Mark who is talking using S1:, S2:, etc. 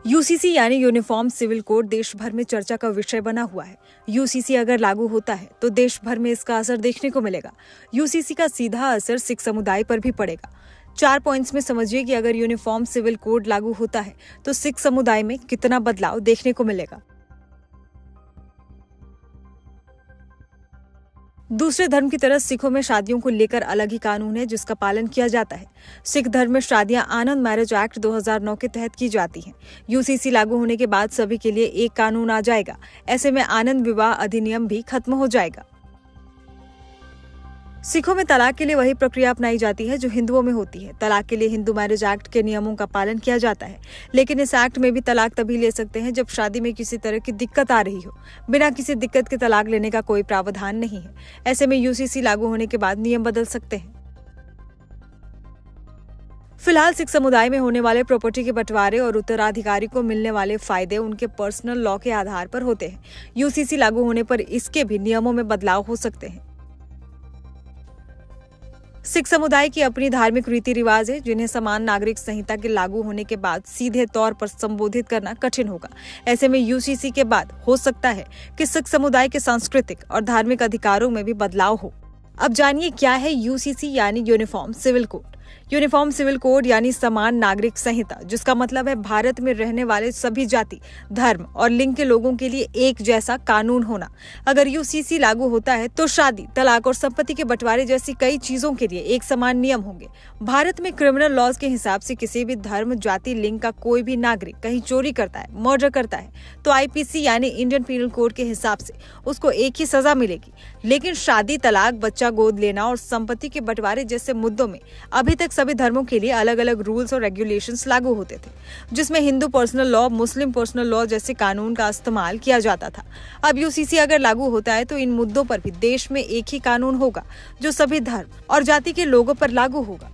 S1: UCC यानी uniform civil code देश भर में चर्चा का विषय बना हुआ है। यूसीसी अगर लागू होता है तो देश भर में इसका असर देखने को मिलेगा। यूसीसी का सीधा असर सिख समुदाय पर भी पड़ेगा। 4 पॉइंट्स में समझिए कि अगर यूनिफॉर्म सिविल कोड लागू होता है तो सिख समुदाय में कितना बदलाव देखने को मिलेगा। दूसरे धर्म की तरह सिखों में शादियों को लेकर अलग ही कानून है जिसका पालन किया जाता है। सिख धर्म में शादियां आनंद मैरिज एक्ट 2009 के तहत की जाती हैं। यूसीसी लागू होने के बाद सभी के लिए एक कानून आ जाएगा। ऐसे में आनंद विवाह अधिनियम भी खत्म हो जाएगा। सिखों में तलाक के लिए वही प्रक्रिया अपनाई जाती है जो हिंदुओं में होती है। तलाक के लिए हिंदू मैरिज एक्ट के नियमों का पालन किया जाता है, लेकिन इस एक्ट में भी तलाक तभी ले सकते हैं जब शादी में किसी तरह की दिक्कत आ रही हो। बिना किसी दिक्कत के तलाक लेने का कोई प्रावधान नहीं है। ऐसे में यूसीसी लागू होने के बाद नियम बदल सकते हैं। फिलहाल सिख समुदाय में होने वाले प्रॉपर्टी के बंटवारे और उत्तराधिकारी को मिलने वाले फायदे उनके पर्सनल लॉ के आधार पर होते हैं। यूसीसी लागू होने पर इसके भी नियमों में बदलाव हो सकते हैं। सिख समुदाय की अपनी धार्मिक रीति रिवाज है जिन्हें समान नागरिक संहिता के लागू होने के बाद सीधे तौर पर संबोधित करना कठिन होगा। ऐसे में यूसीसी के बाद हो सकता है कि सिख समुदाय के सांस्कृतिक और धार्मिक अधिकारों में भी बदलाव हो। अब जानिए क्या है यूसीसी यानी uniform civil code. Uniform civil code यानी समान नागरिक संहिता, जिसका मतलब है भारत में रहने वाले सभी जाति, धर्म और लिंग के लोगों के लिए एक जैसा कानून होना। अगर यूसीसी लागू होता है तो शादी, तलाक और संपत्ति के बंटवारे जैसी कई चीजों के लिए एक समान नियम होंगे। भारत में क्रिमिनल लॉज के हिसाब से किसी भी धर्म, जाति, लिंग का कोई भी नागरिक कहीं चोरी करता है, मर्डर करता है तो आईपीसी यानी इंडियन पीनल कोड के हिसाब से उसको एक ही सजा मिलेगी। लेकिन शादी, तलाक, बच्चा गोद लेना और संपत्ति के बंटवारे जैसे मुद्दों में अभी तक सभी धर्मों के लिए अलग अलग रूल्स और रेगुलेशंस लागू होते थे, जिसमें हिंदू पर्सनल लॉ, मुस्लिम पर्सनल लॉ जैसे कानून का इस्तेमाल किया जाता था। अब यूसीसी अगर लागू होता है तो इन मुद्दों पर भी देश में एक ही कानून होगा जो सभी धर्म और जाति के लोगों पर लागू होगा।